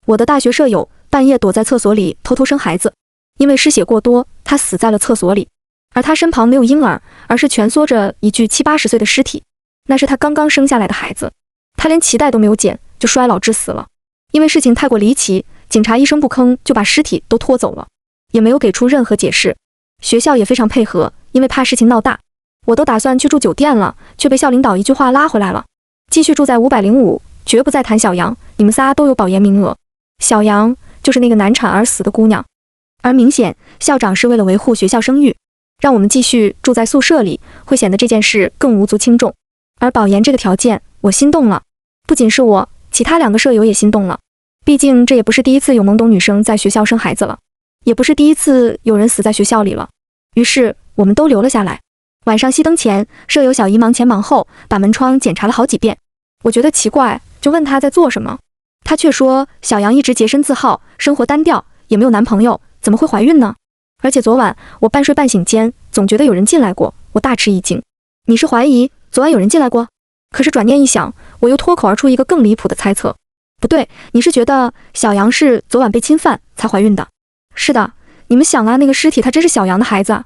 我的大学舍友半夜躲在厕所里偷偷生孩子，因为失血过多，他死在了厕所里。而他身旁没有婴儿，而是蜷缩着一具70、80岁的尸体，那是他刚刚生下来的孩子。他连脐带都没有剪，就衰老致死了。因为事情太过离奇，警察一声不吭就把尸体都拖走了，也没有给出任何解释。学校也非常配合，因为怕事情闹大，我都打算去住酒店了，却被校领导一句话拉回来了：继续住在505，绝不再谈小杨，你们仨都有保研名额。小杨就是那个难产而死的姑娘，而明显校长是为了维护学校声誉，让我们继续住在宿舍里，会显得这件事更无足轻重。而保研这个条件，我心动了，不仅是我，其他2个舍友也心动了。毕竟这也不是第一次有懵懂女生在学校生孩子了，也不是第一次有人死在学校里了。于是我们都留了下来。晚上熄灯前，舍友小姨忙前忙后，把门窗检查了好几遍。我觉得奇怪，就问她在做什么，她却说小杨一直洁身自好，生活单调，也没有男朋友，怎么会怀孕呢？而且昨晚我半睡半醒间，总觉得有人进来过，我大吃一惊。你是怀疑昨晚有人进来过？可是转念一想，我又脱口而出一个更离谱的猜测。不对，你是觉得小杨是昨晚被侵犯才怀孕的？是的，你们想啊，那个尸体他真是小杨的孩子啊，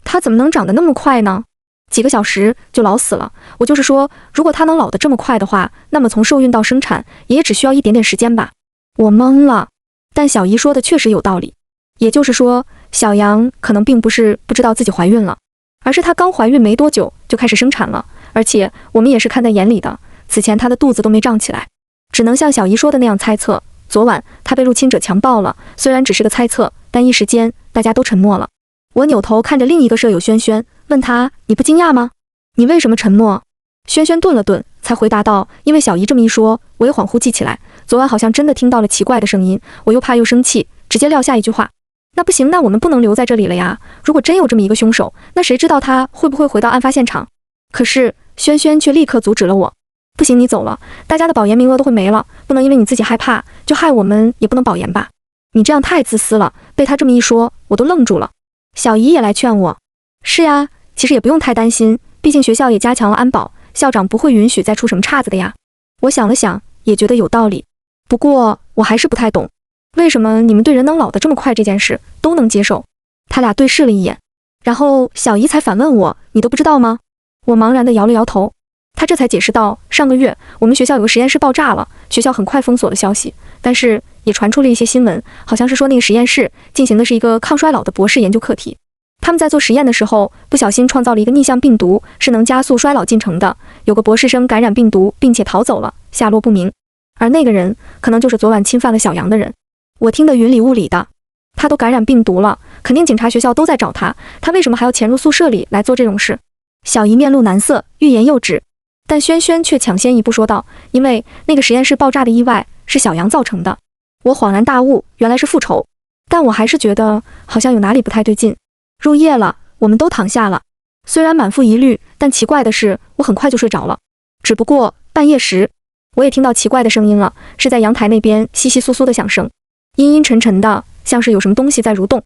他怎么能长得那么快呢？几个小时就老死了。我就是说，如果他能老得这么快的话，那么从受孕到生产也只需要一点点时间吧。我懵了，但小姨说的确实有道理。也就是说，小杨可能并不是不知道自己怀孕了，而是她刚怀孕没多久就开始生产了，而且我们也是看在眼里的，此前她的肚子都没胀起来。只能像小姨说的那样猜测，昨晚她被入侵者强暴了。虽然只是个猜测，但一时间大家都沉默了。我扭头看着另一个舍友轩轩，问他：你不惊讶吗？你为什么沉默？轩轩顿了顿，才回答道：因为小姨这么一说，我也恍惚记起来，昨晚好像真的听到了奇怪的声音，我又怕又生气，直接撂下一句话：那不行，那我们不能留在这里了呀，如果真有这么一个凶手，那谁知道他会不会回到案发现场？可是轩轩却立刻阻止了我：不行，你走了，大家的保研名额都会没了，不能因为你自己害怕就害我们也不能保研吧？你这样太自私了。被他这么一说，我都愣住了。小姨也来劝我：是呀，其实也不用太担心，毕竟学校也加强了安保，校长不会允许再出什么岔子的呀。我想了想，也觉得有道理。不过我还是不太懂，为什么你们对人能老得这么快这件事都能接受？他俩对视了一眼，然后小姨才反问我：你都不知道吗？我茫然地摇了摇头。他这才解释道：上个月我们学校有个实验室爆炸了，学校很快封锁了消息，但是也传出了一些新闻，好像是说那个实验室进行的是一个抗衰老的博士研究课题。他们在做实验的时候，不小心创造了一个逆向病毒，是能加速衰老进程的。有个博士生感染病毒，并且逃走了，下落不明。而那个人可能就是昨晚侵犯了小杨的人。我听得云里雾里的，他都感染病毒了，肯定警察学校都在找他，他为什么还要潜入宿舍里来做这种事？小姨面露难色，欲言又止。但轩轩却抢先一步说道：因为那个实验室爆炸的意外是小杨造成的。我恍然大悟，原来是复仇，但我还是觉得好像有哪里不太对劲。入夜了，我们都躺下了，虽然满腹疑虑，但奇怪的是我很快就睡着了。只不过半夜时，我也听到奇怪的声音了，是在阳台那边窸窸窣窣的响声，阴阴沉沉的，像是有什么东西在蠕动。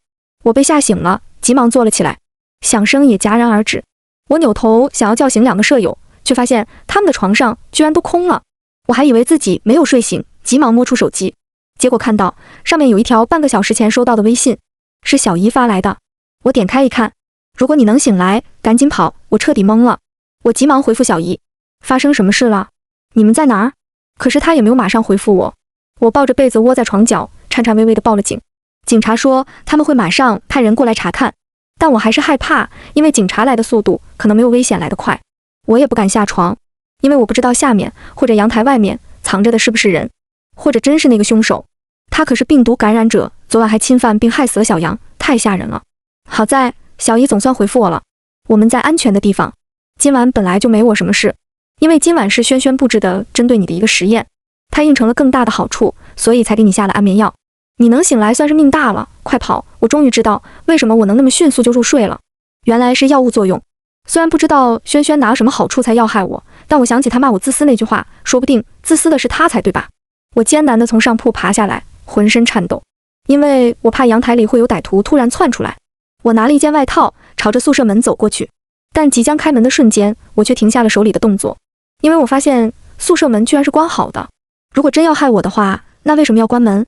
我被吓醒了，急忙坐了起来，响声也戛然而止。我扭头想要叫醒2个舍友，却发现他们的床上居然都空了。我还以为自己没有睡醒，急忙摸出手机，结果看到上面有一条半个小时前收到的微信，是小姨发来的。我点开一看：如果你能醒来，赶紧跑！我彻底懵了。我急忙回复小姨：发生什么事了？你们在哪儿？可是她也没有马上回复我。我抱着被子窝在床角，颤颤巍巍地报了警。警察说他们会马上派人过来查看，但我还是害怕，因为警察来的速度可能没有危险来得快。我也不敢下床，因为我不知道下面或者阳台外面藏着的是不是人，或者真是那个凶手。他可是病毒感染者，昨晚还侵犯并害死了小杨，太吓人了。好在小姨总算回复我了，我们在安全的地方。今晚本来就没我什么事，因为今晚是轩轩布置的针对你的一个实验，他应承了更大的好处，所以才给你下了安眠药。你能醒来算是命大了，快跑！我终于知道为什么我能那么迅速就入睡了，原来是药物作用。虽然不知道轩轩拿了什么好处才要害我，但我想起他骂我自私那句话，说不定自私的是他才对吧？我艰难地从上铺爬下来，浑身颤抖，因为我怕阳台里会有歹徒突然窜出来。我拿了一件外套，朝着宿舍门走过去，但即将开门的瞬间，我却停下了手里的动作，因为我发现宿舍门居然是关好的。如果真要害我的话，那为什么要关门？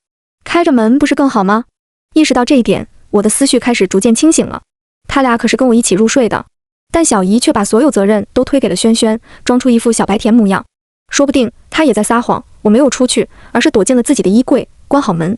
开着门不是更好吗？意识到这一点，我的思绪开始逐渐清醒了。他俩可是跟我一起入睡的，但小姨却把所有责任都推给了轩轩，装出一副小白甜模样。说不定她也在撒谎，我没有出去，而是躲进了自己的衣柜，关好门。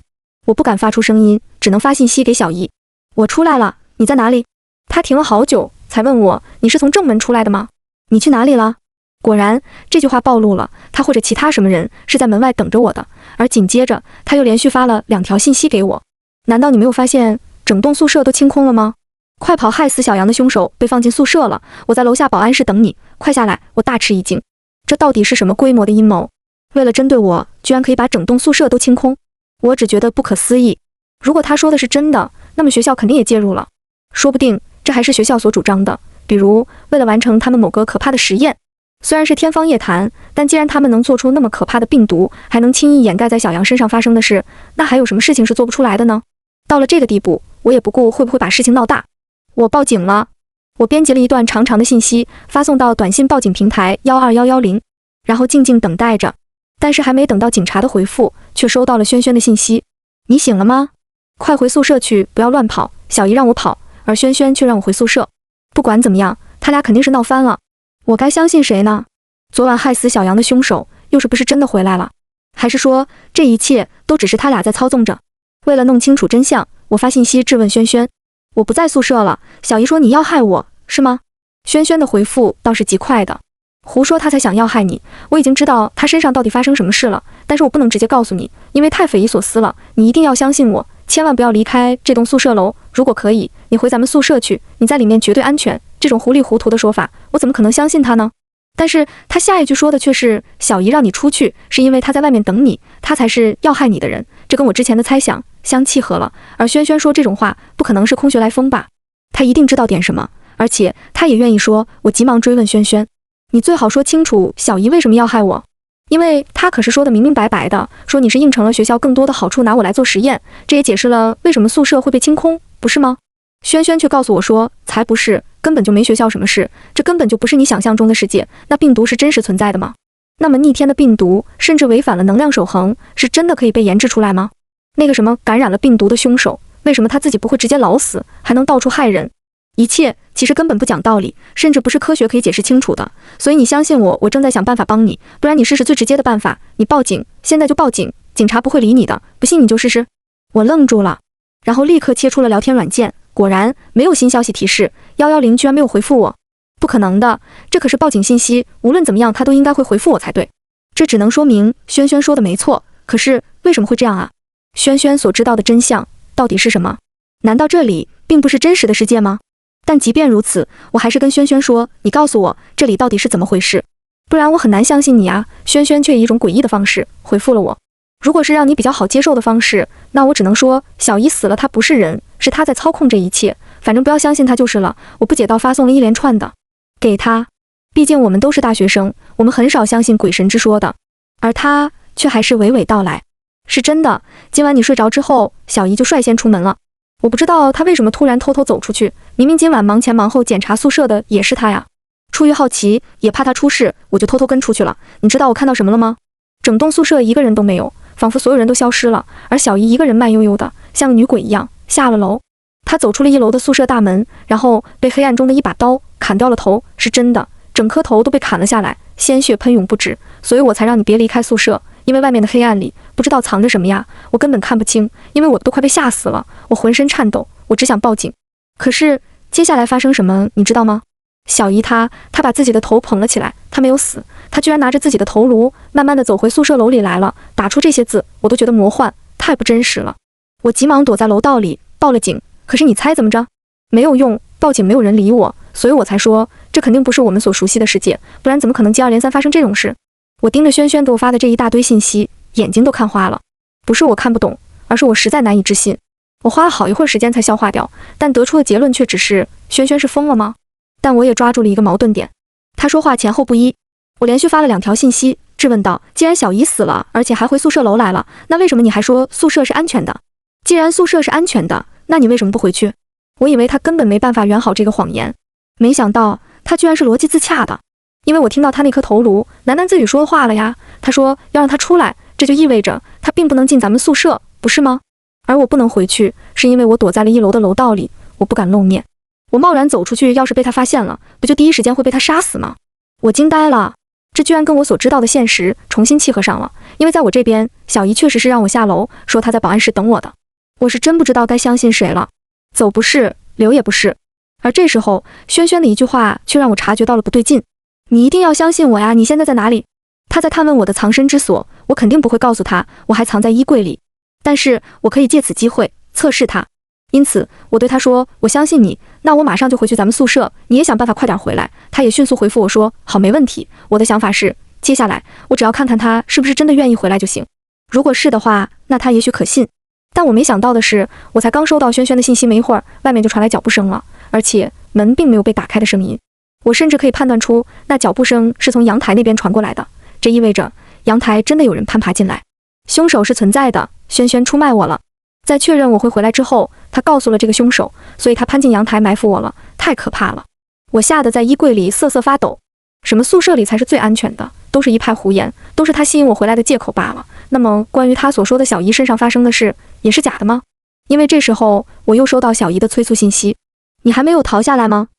我不敢发出声音，只能发信息给小姨：我出来了，你在哪里？她停了好久，才问我：你是从正门出来的吗？你去哪里了？果然，这句话暴露了她或者其他什么人是在门外等着我的。而紧接着，她又连续发了2条信息给我：难道你没有发现整栋宿舍都清空了吗？快跑，害死小杨的凶手被放进宿舍了，我在楼下保安室等你，快下来！我大吃一惊，这到底是什么规模的阴谋？为了针对我，居然可以把整栋宿舍都清空。我只觉得不可思议。如果他说的是真的，那么学校肯定也介入了，说不定这还是学校所主张的，比如为了完成他们某个可怕的实验。虽然是天方夜谭，但既然他们能做出那么可怕的病毒，还能轻易掩盖在小杨身上发生的事，那还有什么事情是做不出来的呢？到了这个地步，我也不顾会不会把事情闹大，我报警了。我编辑了一段长长的信息，发送到短信报警平台12110，然后静静等待着。但是还没等到警察的回复，却收到了轩轩的信息：你醒了吗？快回宿舍去，不要乱跑。小姨让我跑，而轩轩却让我回宿舍。不管怎么样，他俩肯定是闹翻了。我该相信谁呢？昨晚害死小杨的凶手又是不是真的回来了？还是说这一切都只是他俩在操纵着？为了弄清楚真相，我发信息质问轩轩：我不在宿舍了，小姨说你要害我，是吗？轩轩的回复倒是极快的：胡说，他才想要害你，我已经知道他身上到底发生什么事了，但是我不能直接告诉你，因为太匪夷所思了，你一定要相信我，千万不要离开这栋宿舍楼，如果可以，你回咱们宿舍去，你在里面绝对安全。这种糊里糊涂的说法，我怎么可能相信他呢？但是他下一句说的却是：小姨让你出去，是因为他在外面等你，他才是要害你的人，这跟我之前的猜想相契合了。而轩轩说这种话，不可能是空穴来风吧？他一定知道点什么，而且他也愿意说。我急忙追问轩轩：你最好说清楚，小姨为什么要害我？因为他可是说的明明白白的，说你是应承了学校更多的好处拿我来做实验，这也解释了为什么宿舍会被清空，不是吗？轩轩却告诉我说，才不是，根本就没学校什么事，这根本就不是你想象中的世界，那病毒是真实存在的吗？那么逆天的病毒甚至违反了能量守恒，是真的可以被研制出来吗？那个什么感染了病毒的凶手，为什么他自己不会直接老死，还能到处害人？一切其实根本不讲道理，甚至不是科学可以解释清楚的。所以你相信我，我正在想办法帮你，不然你试试最直接的办法，你报警，现在就报警，警察不会理你的，不信你就试试。我愣住了，然后立刻切出了聊天软件，果然没有新消息提示，110居然没有回复我。不可能的，这可是报警信息，无论怎么样他都应该会回复我才对。这只能说明轩轩说的没错，可是为什么会这样啊？轩轩所知道的真相到底是什么？难道这里并不是真实的世界吗？但即便如此，我还是跟轩轩说，你告诉我这里到底是怎么回事，不然我很难相信你啊。轩轩却以一种诡异的方式回复了我。如果是让你比较好接受的方式，那我只能说小姨死了，她不是人，是她在操控这一切，反正不要相信她就是了。我不解到发送了一连串的给她，毕竟我们都是大学生，我们很少相信鬼神之说的，而她却还是娓娓道来。是真的，今晚你睡着之后，小姨就率先出门了。我不知道她为什么突然偷偷走出去，明明今晚忙前忙后检查宿舍的也是她呀。出于好奇，也怕她出事，我就偷偷跟出去了。你知道我看到什么了吗？整栋宿舍一个人都没有，仿佛所有人都消失了，而小姨一个人慢悠悠的，像个女鬼一样下了楼。她走出了1楼的宿舍大门，然后被黑暗中的一把刀砍掉了头，是真的，整颗头都被砍了下来，鲜血喷涌不止，所以我才让你别离开宿舍，因为外面的黑暗里不知道藏着什么呀，我根本看不清，因为我都快被吓死了，我浑身颤抖，我只想报警。可是接下来发生什么你知道吗？小姨她把自己的头捧了起来，她没有死，她居然拿着自己的头颅慢慢的走回宿舍楼里来了，打出这些字我都觉得魔幻，太不真实了。我急忙躲在楼道里报了警，可是你猜怎么着？没有用，报警没有人理我，所以我才说这肯定不是我们所熟悉的世界，不然怎么可能接二连三发生这种事？我盯着轩轩给我发的这一大堆信息，眼睛都看花了。不是我看不懂，而是我实在难以置信。我花了好一会儿时间才消化掉，但得出的结论却只是轩轩是疯了吗？但我也抓住了一个矛盾点，他说话前后不一。我连续发了2条信息，质问道：既然小姨死了，而且还回宿舍楼来了，那为什么你还说宿舍是安全的？既然宿舍是安全的，那你为什么不回去？我以为他根本没办法圆好这个谎言，没想到他居然是逻辑自洽的。因为我听到他那颗头颅喃喃自语说话了呀，他说要让他出来，这就意味着他并不能进咱们宿舍，不是吗？而我不能回去，是因为我躲在了1楼的楼道里，我不敢露面。我贸然走出去，要是被他发现了，不就第一时间会被他杀死吗？我惊呆了，这居然跟我所知道的现实重新契合上了。因为在我这边，小姨确实是让我下楼，说她在保安室等我的。我是真不知道该相信谁了，走不是，留也不是。而这时候，轩轩的一句话却让我察觉到了不对劲。你一定要相信我呀，你现在在哪里？他在探问我的藏身之所，我肯定不会告诉他，我还藏在衣柜里。但是我可以借此机会测试他。因此，我对他说，我相信你，那我马上就回去咱们宿舍，你也想办法快点回来。他也迅速回复我说，好，没问题。我的想法是，接下来我只要看看他是不是真的愿意回来就行。如果是的话，那他也许可信。但我没想到的是，我才刚收到轩轩的信息没一会儿，外面就传来脚步声了，而且门并没有被打开的声音。我甚至可以判断出，那脚步声是从阳台那边传过来的，这意味着阳台真的有人攀爬进来。凶手是存在的，轩轩出卖我了。在确认我会回来之后，他告诉了这个凶手，所以他攀进阳台埋伏我了，太可怕了。我吓得在衣柜里瑟瑟发抖。什么宿舍里才是最安全的，都是一派胡言，都是他吸引我回来的借口罢了。那么关于他所说的小姨身上发生的事，也是假的吗？因为这时候我又收到小姨的催促信息，你还没有逃下来吗？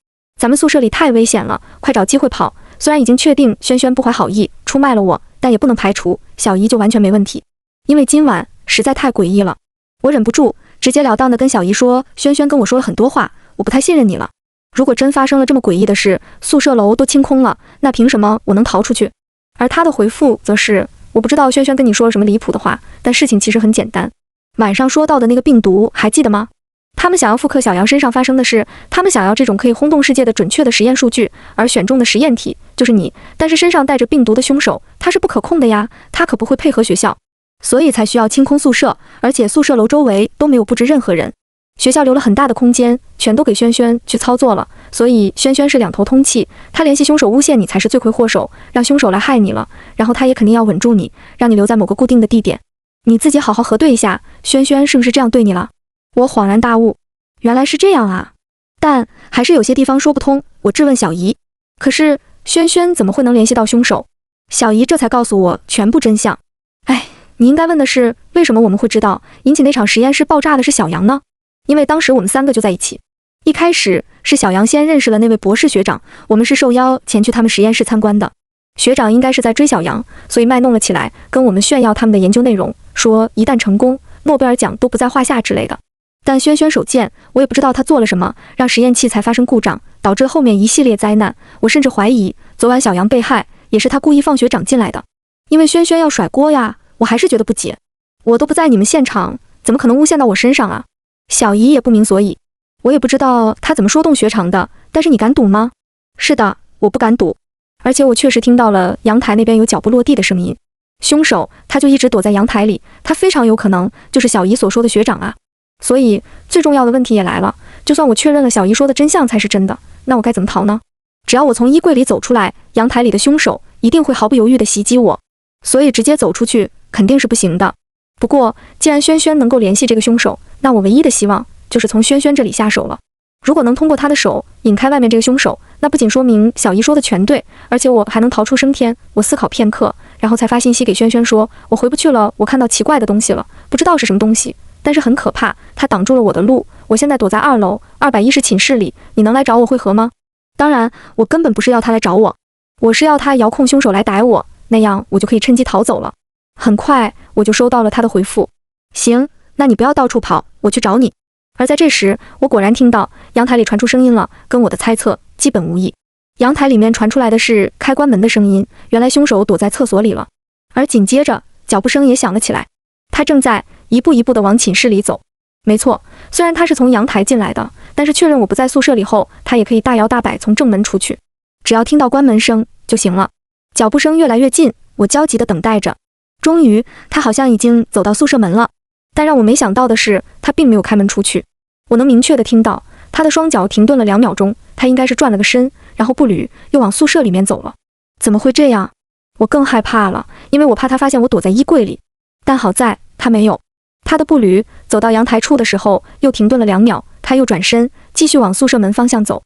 咱们宿舍里太危险了，快找机会跑。虽然已经确定轩轩不怀好意出卖了我，但也不能排除小姨就完全没问题。因为今晚实在太诡异了，我忍不住直截了当地跟小姨说，轩轩跟我说了很多话，我不太信任你了。如果真发生了这么诡异的事，宿舍楼都清空了，那凭什么我能逃出去？而他的回复则是，我不知道轩轩跟你说了什么离谱的话，但事情其实很简单。晚上说到的那个病毒还记得吗？他们想要复刻小杨身上发生的事，他们想要这种可以轰动世界的准确的实验数据，而选中的实验体就是你。但是身上带着病毒的凶手，他是不可控的呀，他可不会配合学校，所以才需要清空宿舍，而且宿舍楼周围都没有布置任何人。学校留了很大的空间，全都给轩轩去操作了，所以轩轩是两头通气，他联系凶手诬陷你才是罪魁祸首，让凶手来害你了，然后他也肯定要稳住你，让你留在某个固定的地点。你自己好好核对一下，轩轩是不是这样对你了？我恍然大悟，原来是这样啊，但还是有些地方说不通。我质问小姨，可是轩轩怎么会能联系到凶手？小姨这才告诉我全部真相。哎，你应该问的是，为什么我们会知道引起那场实验室爆炸的是小杨呢？因为当时我们3个就在一起。一开始是小杨先认识了那位博士学长，我们是受邀前去他们实验室参观的。学长应该是在追小杨，所以卖弄了起来，跟我们炫耀他们的研究内容，说一旦成功，诺贝尔奖都不在话下之类的。但轩轩手贱，我也不知道他做了什么，让实验器材发生故障，导致后面一系列灾难。我甚至怀疑，昨晚小杨被害也是他故意放学长进来的。因为轩轩要甩锅呀，我还是觉得不解。我都不在你们现场，怎么可能诬陷到我身上啊？小姨也不明所以，我也不知道他怎么说动学长的，但是你敢赌吗？是的，我不敢赌。而且我确实听到了阳台那边有脚步落地的声音。凶手他就一直躲在阳台里，他非常有可能就是小姨所说的学长啊。所以最重要的问题也来了，就算我确认了小姨说的真相才是真的，那我该怎么逃呢？只要我从衣柜里走出来，阳台里的凶手一定会毫不犹豫地袭击我，所以直接走出去肯定是不行的。不过既然轩轩能够联系这个凶手，那我唯一的希望就是从轩轩这里下手了。如果能通过他的手引开外面这个凶手，那不仅说明小姨说的全对，而且我还能逃出升天。我思考片刻，然后才发信息给轩轩说，我回不去了，我看到奇怪的东西了，不知道是什么东西，但是很可怕，它挡住了我的路，我现在躲在2楼210寝室里，你能来找我会合吗？当然，我根本不是要他来找我，我是要他遥控凶手来逮我，那样我就可以趁机逃走了。很快我就收到了他的回复，行，那你不要到处跑，我去找你。而在这时，我果然听到阳台里传出声音了，跟我的猜测基本无异。阳台里面传出来的是开关门的声音，原来凶手躲在厕所里了。而紧接着脚步声也响了起来，他正在一步一步地往寝室里走。没错，虽然他是从阳台进来的，但是确认我不在宿舍里后，他也可以大摇大摆从正门出去，只要听到关门声就行了。脚步声越来越近，我焦急地等待着。终于，他好像已经走到宿舍门了，但让我没想到的是，他并没有开门出去。我能明确地听到他的双脚停顿了2秒钟，他应该是转了个身，然后步履又往宿舍里面走了。怎么会这样？我更害怕了，因为我怕他发现我躲在衣柜里。但好在他没有，他的步履走到阳台处的时候又停顿了2秒，他又转身继续往宿舍门方向走。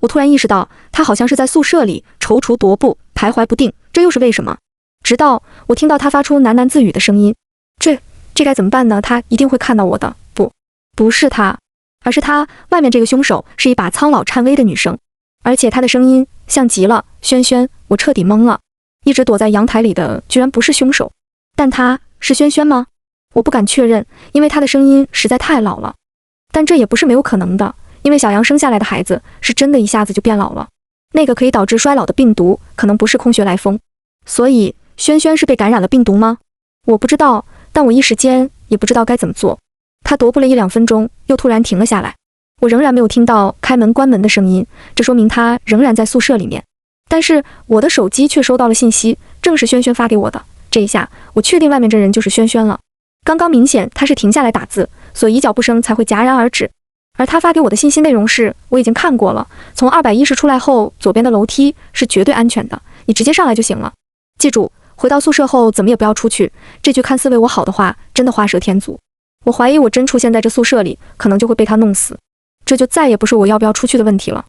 我突然意识到，他好像是在宿舍里踌躇踱步，徘徊不定，这又是为什么？直到我听到他发出喃喃自语的声音，这该怎么办呢？他一定会看到我的。不是他，而是他外面这个凶手是一把苍老颤巍的女生，而且她的声音像极了轩轩。我彻底懵了，一直躲在阳台里的居然不是凶手，但他是轩轩吗？我不敢确认，因为他的声音实在太老了。但这也不是没有可能的，因为小杨生下来的孩子是真的一下子就变老了，那个可以导致衰老的病毒可能不是空穴来风。所以轩轩是被感染了病毒吗？我不知道，但我一时间也不知道该怎么做。他踱步了1-2分钟，又突然停了下来。我仍然没有听到开门关门的声音，这说明他仍然在宿舍里面。但是我的手机却收到了信息，正是轩轩发给我的。这一下我确定外面这人就是轩轩了。刚刚明显他是停下来打字，所以脚步声才会戛然而止。而他发给我的信息内容是：我已经看过了，从210出来后，左边的楼梯是绝对安全的，你直接上来就行了。记住，回到宿舍后怎么也不要出去。这句看似为我好的话，真的画蛇添足。我怀疑我真出现在这宿舍里，可能就会被他弄死。这就再也不是我要不要出去的问题了。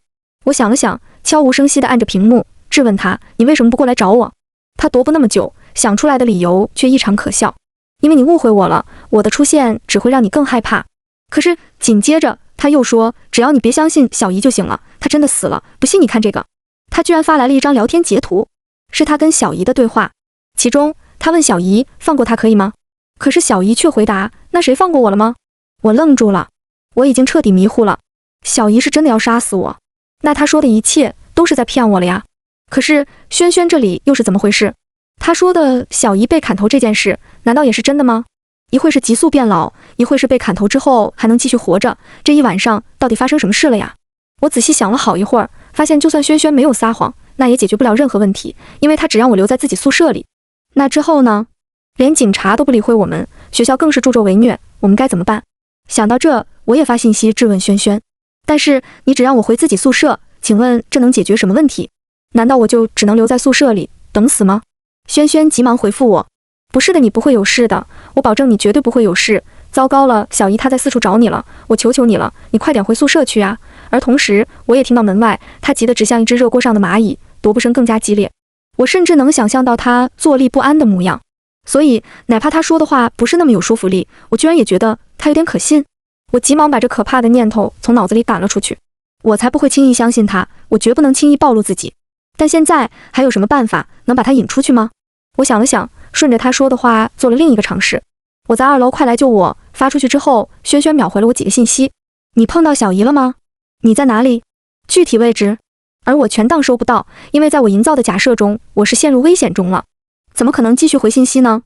我想了想，悄无声息地按着屏幕，质问他：你为什么不过来找我？他踱步那么久，想出来的理由却异常可笑。因为你误会我了，我的出现只会让你更害怕。可是紧接着他又说：只要你别相信小姨就行了，她真的死了，不信你看这个。他居然发来了一张聊天截图，是他跟小姨的对话。其中他问小姨放过他可以吗？可是小姨却回答：那谁放过我了吗？我愣住了，我已经彻底迷糊了。小姨是真的要杀死我？那他说的一切都是在骗我了呀。可是轩轩这里又是怎么回事？他说的小姨被砍头这件事，难道也是真的吗？一会是急速变老，一会是被砍头之后还能继续活着，这一晚上到底发生什么事了呀？我仔细想了好一会儿，发现就算轩轩没有撒谎，那也解决不了任何问题，因为他只让我留在自己宿舍里。那之后呢？连警察都不理会我们，学校更是助纣为虐，我们该怎么办？想到这，我也发信息质问轩轩。但是你只让我回自己宿舍，请问这能解决什么问题？难道我就只能留在宿舍里等死吗？轩轩急忙回复我：不是的，你不会有事的，我保证你绝对不会有事。糟糕了，小姨她在四处找你了，我求求你了，你快点回宿舍去啊！而同时，我也听到门外他急得直像一只热锅上的蚂蚁，踱步声更加激烈。我甚至能想象到他坐立不安的模样。所以哪怕他说的话不是那么有说服力，我居然也觉得他有点可信。我急忙把这可怕的念头从脑子里赶了出去。我才不会轻易相信他，我绝不能轻易暴露自己。但现在还有什么办法能把他引出去吗？我想了想，顺着他说的话做了另一个尝试。我在2楼快来救我发出去之后，轩轩秒回了我几个信息：你碰到小姨了吗？你在哪里？具体位置？而我全当收不到，因为在我营造的假设中，我是陷入危险中了。怎么可能继续回信息呢？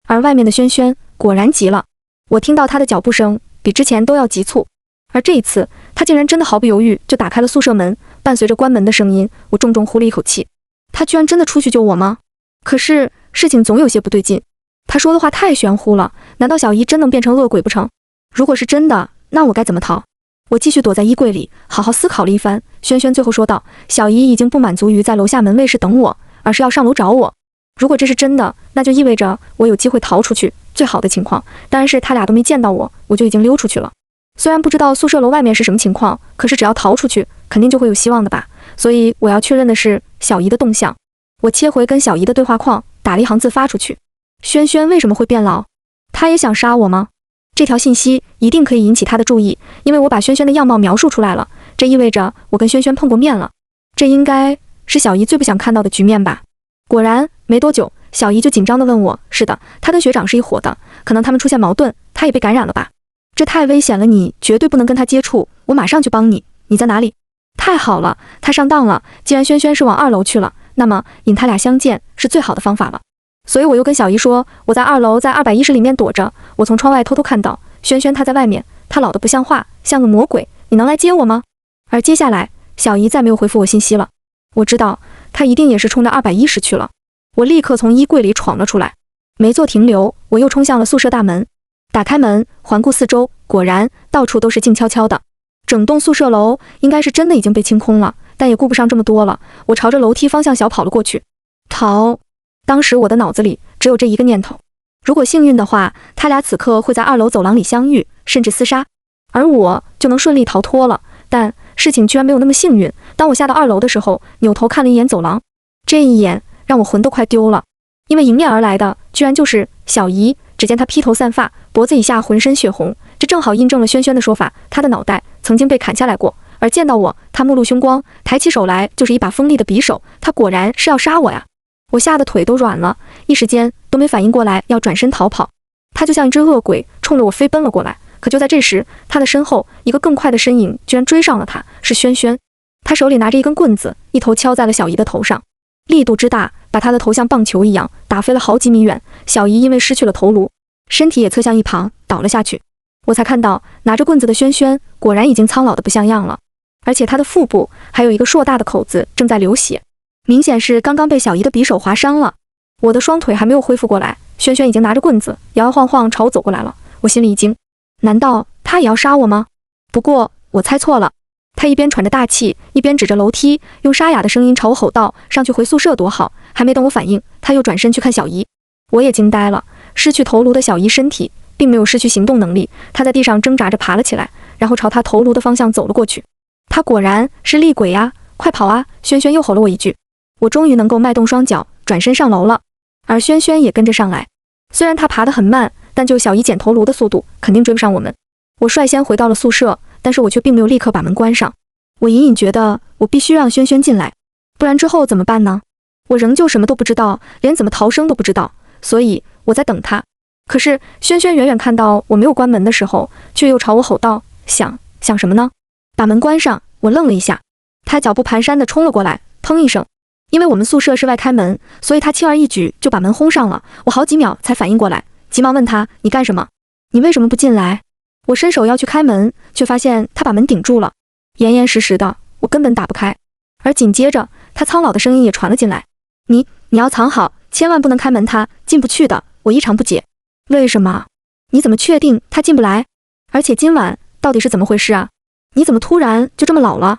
而外面的轩轩果然急了，我听到他的脚步声比之前都要急促，而这一次他竟然真的毫不犹豫就打开了宿舍门，伴随着关门的声音，我重重呼了一口气。他居然真的出去救我吗？可是事情总有些不对劲，他说的话太玄乎了，难道小姨真能变成恶鬼不成？如果是真的，那我该怎么逃？我继续躲在衣柜里，好好思考了一番。轩轩最后说道：小姨已经不满足于在楼下门卫室等我，而是要上楼找我。如果这是真的，那就意味着我有机会逃出去。最好的情况当然是他俩都没见到我，我就已经溜出去了。虽然不知道宿舍楼外面是什么情况，可是只要逃出去，肯定就会有希望的吧。所以我要确认的是小姨的动向。我切回跟小姨的对话框，打了一行字发出去：轩轩为什么会变老？他也想杀我吗？这条信息一定可以引起他的注意，因为我把轩轩的样貌描述出来了，这意味着我跟轩轩碰过面了。这应该是小姨最不想看到的局面吧。果然没多久，小姨就紧张地问我：是的，他跟学长是一伙的，可能他们出现矛盾，他也被感染了吧？这太危险了，你绝对不能跟他接触，我马上去帮你。你在哪里？太好了，他上当了，既然轩轩是往2楼去了，那么引他俩相见是最好的方法了。所以我又跟小姨说，我在2楼，在210里面躲着，我从窗外偷偷看到轩轩他在外面，他老得不像话，像个魔鬼，你能来接我吗？而接下来小姨再没有回复我信息了，我知道他一定也是冲着210去了。我立刻从衣柜里闯了出来，没做停留，我又冲向了宿舍大门。打开门，环顾四周，果然到处都是静悄悄的，整栋宿舍楼应该是真的已经被清空了，但也顾不上这么多了，我朝着楼梯方向小跑了过去。逃！当时我的脑子里只有这一个念头，如果幸运的话，他俩此刻会在2楼走廊里相遇，甚至厮杀，而我就能顺利逃脱了。但事情居然没有那么幸运，当我下到2楼的时候，扭头看了一眼走廊，这一眼让我魂都快丢了。因为迎面而来的居然就是小姨。只见她披头散发，脖子以下浑身血红，这正好印证了轩轩的说法，她的脑袋曾经被砍下来过。而见到我，她目露凶光，抬起手来就是一把锋利的匕首。她果然是要杀我呀！我吓得腿都软了，一时间都没反应过来，要转身逃跑。她就像一只恶鬼，冲着我飞奔了过来。可就在这时，她的身后一个更快的身影居然追上了她，是轩轩。他手里拿着一根棍子，一头敲在了小姨的头上，力度之大，把她的头像棒球一样打飞了好几米远。小姨因为失去了头颅，身体也侧向一旁倒了下去。我才看到拿着棍子的轩轩果然已经苍老得不像样了，而且他的腹部还有一个硕大的口子正在流血，明显是刚刚被小姨的匕首划伤了。我的双腿还没有恢复过来，轩轩已经拿着棍子摇摇晃晃朝我走过来了。我心里一惊，难道他也要杀我吗？不过我猜错了。他一边喘着大气，一边指着楼梯，用沙哑的声音朝我吼道：“上去回宿舍多好！”还没等我反应，他又转身去看小姨。我也惊呆了，失去头颅的小姨身体并没有失去行动能力，她在地上挣扎着爬了起来，然后朝她头颅的方向走了过去。她果然是厉鬼啊！快跑啊！轩轩又吼了我一句。我终于能够迈动双脚，转身上楼了，而轩轩也跟着上来。虽然他爬得很慢，但就小姨捡头颅的速度，肯定追不上我们。我率先回到了宿舍，但是我却并没有立刻把门关上。我隐隐觉得我必须让轩轩进来，不然之后怎么办呢？我仍旧什么都不知道，连怎么逃生都不知道，所以我在等他。可是轩轩远远看到我没有关门的时候，却又朝我吼道：“想什么呢？把门关上！”我愣了一下，他脚步蹒跚地冲了过来，砰一声。因为我们宿舍是外开门，所以他轻而易举就把门轰上了。我好几秒才反应过来，急忙问他：“你干什么？你为什么不进来？”我伸手要去开门，却发现他把门顶住了，严严实实的，我根本打不开。而紧接着，他苍老的声音也传了进来：“你要藏好，千万不能开门，他进不去的。”我异常不解，为什么？你怎么确定他进不来？而且今晚到底是怎么回事啊？你怎么突然就这么老了？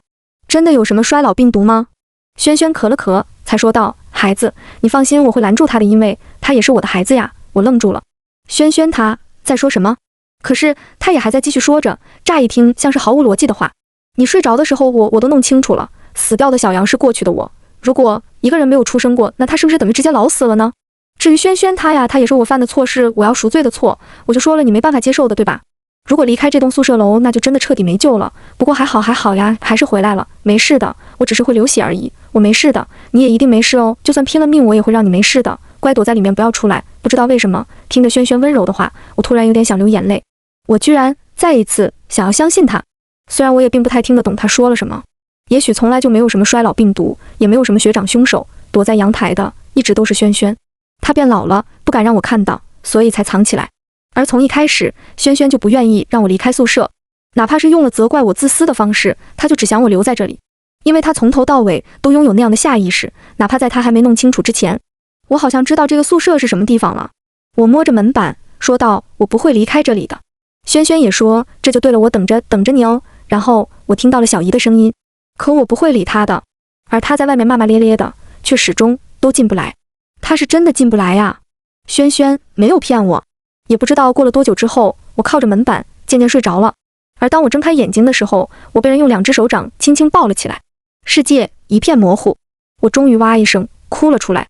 真的有什么衰老病毒吗？轩轩咳了咳，才说道：“孩子，你放心，我会拦住他的，因为他也是我的孩子呀。”我愣住了，轩轩他在说什么？可是他也还在继续说着，乍一听像是毫无逻辑的话。你睡着的时候，我都弄清楚了，死掉的小杨是过去的我。如果一个人没有出生过，那他是不是等于直接老死了呢？至于轩轩他呀，他也是我犯的错，是我要赎罪的错。我就说了，你没办法接受的，对吧？如果离开这栋宿舍楼，那就真的彻底没救了。不过还好呀，还是回来了，没事的，我只是会流血而已，我没事的，你也一定没事哦。就算拼了命，我也会让你没事的，乖躲在里面不要出来。不知道为什么，听着轩轩温柔的话，我突然有点想流眼泪。我居然再一次想要相信他，虽然我也并不太听得懂他说了什么。也许从来就没有什么衰老病毒，也没有什么学长凶手，躲在阳台的一直都是轩轩。他变老了，不敢让我看到，所以才藏起来。而从一开始，轩轩就不愿意让我离开宿舍，哪怕是用了责怪我自私的方式，他就只想我留在这里，因为他从头到尾都拥有那样的下意识，哪怕在他还没弄清楚之前。我好像知道这个宿舍是什么地方了。我摸着门板说道：“我不会离开这里的。”轩轩也说：“这就对了，我等着你哦。”然后我听到了小姨的声音，可我不会理他的，而他在外面骂骂咧咧的，却始终都进不来。他是真的进不来呀！轩轩没有骗我。也不知道过了多久之后，我靠着门板渐渐睡着了。而当我睁开眼睛的时候，我被人用2只手掌轻轻抱了起来，世界一片模糊。我终于哇一声哭了出来。